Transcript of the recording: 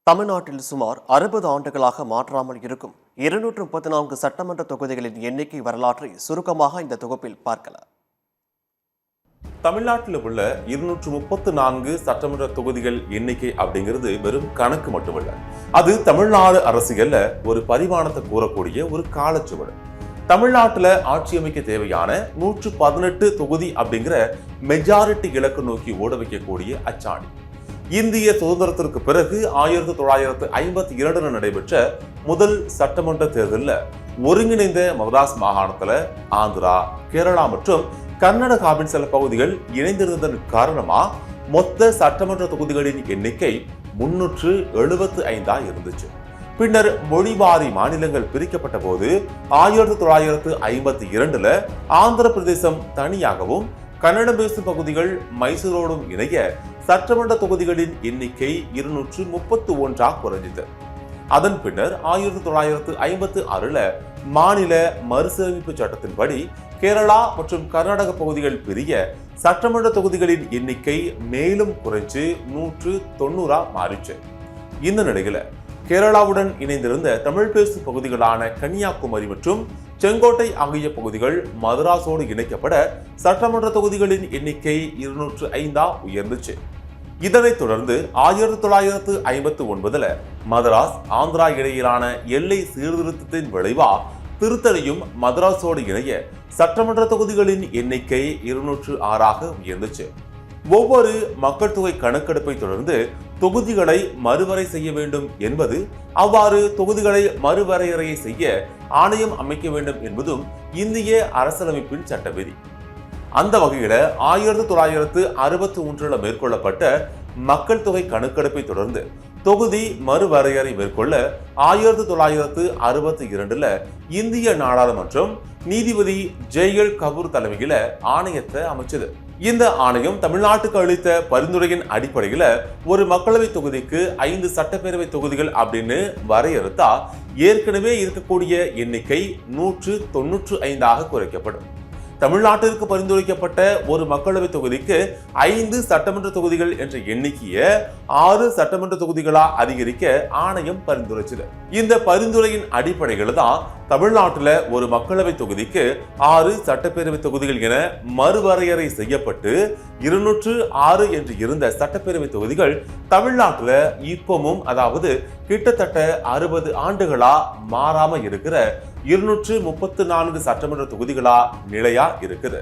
தமிழ்நாட்டில் சுமார் 60 ஆண்டுகளாக மாற்றாமல் இருக்கும் 234 சட்டமன்ற தொகுதிகளின் எண்ணிக்கை வரலாற்றை சுருக்கமாக இந்த தொகுப்பில் பார்க்கலாம். தமிழ்நாட்டில் உள்ள 234 சட்டமன்ற தொகுதிகள் எண்ணிக்கை அப்படிங்கிறது வெறும் கணக்கு மட்டுமல்ல, அது தமிழ்நாடு அரசியல்ல ஒரு பரிமாணத்தை கூறக்கூடிய ஒரு காலச்சுவடு. தமிழ்நாட்டில் ஆட்சி அமைக்க தேவையான 118 தொகுதி அப்படிங்கிற மெஜாரிட்டி இலக்கு நோக்கி ஓட வைக்கக்கூடிய அச்சாணி. இந்திய சுதந்திரத்திற்கு பிறகு 1952 நடைபெற்ற முதல் சட்டமன்ற தேர்தலில் ஒருங்கிணைந்த மதராஸ் மாகாணத்துல ஆந்திரா, கேரளா மற்றும் கர்நாடகாவின் சில பகுதிகள் இணைந்திருந்ததன் காரணமா மொத்த சட்டமன்ற தொகுதிகளின் எண்ணிக்கை 375 இருந்துச்சு. பின்னர் மொழிவாரி மாநிலங்கள் பிரிக்கப்பட்ட போது 1952 ஆந்திர பிரதேசம் தனியாகவும் கன்னடம் பேசும் பகுதிகள் மைசூரோடும் இணைய சட்டமன்ற தொகுதிகளின் எண்ணிக்கை 231 குறைஞ்சது. அதன் பின்னர் 1956 மாநில மறுசீரமைப்பு சட்டத்தின்படி கேரளா மற்றும் கர்நாடக பகுதிகள் பிரிய சட்டமன்ற தொகுதிகளின் எண்ணிக்கை மேலும் குறைஞ்சு 190 மாறிச்சு. இந்த நிலையில கேரளாவுடன் இணைந்திருந்த தமிழ் பேசும் பகுதிகளான கன்னியாகுமரி மற்றும் செங்கோட்டை ஆகிய பகுதிகள் மதராஸோடு இணைக்கப்பட சட்டமன்ற தொகுதிகளின் எண்ணிக்கை 205 உயர்ந்துச்சு. இதனைத் தொடர்ந்து 1959 மதராஸ் ஆந்திரா இடையிலான எல்லை சீர்திருத்தத்தின் விளைவா திருத்தணியும் மதராஸோடு இணைய சட்டமன்ற தொகுதிகளின் எண்ணிக்கை 206 உயர்ந்துச்சு. ஒவ்வொரு மக்கள் தொகை கணக்கெடுப்பை தொடர்ந்து தொகுதிகளை மறுவரை செய்ய வேண்டும் என்பது, அவ்வாறு தொகுதிகளை மறுவரையறை செய்ய ஆணையம் அமைக்க வேண்டும் என்பதும் இந்திய அரசியலமைப்பின் சட்டவிதி. அந்த வகையில 1961 மேற்கொள்ளப்பட்ட மக்கள் தொகை கணக்கெடுப்பை தொடர்ந்து தொகுதி மறுவரையறை மேற்கொள்ள 1962 இந்திய நாடாளுமன்றம் நீதிபதி ஜெயல் கபூர் தலைமையில ஆணையத்தை அமைச்சது. இந்த ஆணையம் தமிழ்நாட்டுக்கு அளித்த பரிந்துரையின் அடிப்படையில ஒரு மக்களவை தொகுதிக்கு 5 சட்டப்பேரவை தொகுதிகள் அப்படின்னு வரையறுத்தா ஏற்கனவே இருக்கக்கூடிய எண்ணிக்கை 195 குறைக்கப்படும். தமிழ்நாட்டிற்கு பரிந்துரைக்கப்பட்ட ஒரு மக்களவை தொகுதிக்கு 5 சட்டமன்ற தொகுதிகள் என்ற எண்ணிக்கையை 6 சட்டமன்ற தொகுதிகளா அதிகரிக்க ஆணையம் பரிந்துரைச்சது. இந்த பரிந்துரையின் அடிப்படையில் தான் தமிழ்நாட்டில் ஒரு மக்களவை தொகுதிக்கு 6 சட்டப்பேரவை தொகுதிகள் என மறுவரையறை செய்யப்பட்டு 206 என்று இருந்த சட்டப்பேரவை தொகுதிகள் தமிழ்நாட்டில் இப்பவும், அதாவது கிட்டத்தட்ட 60 ஆண்டுகளா மாறாம இருக்கிற 234 சட்டமன்ற தொகுதிகளா நிலையா இருக்குது.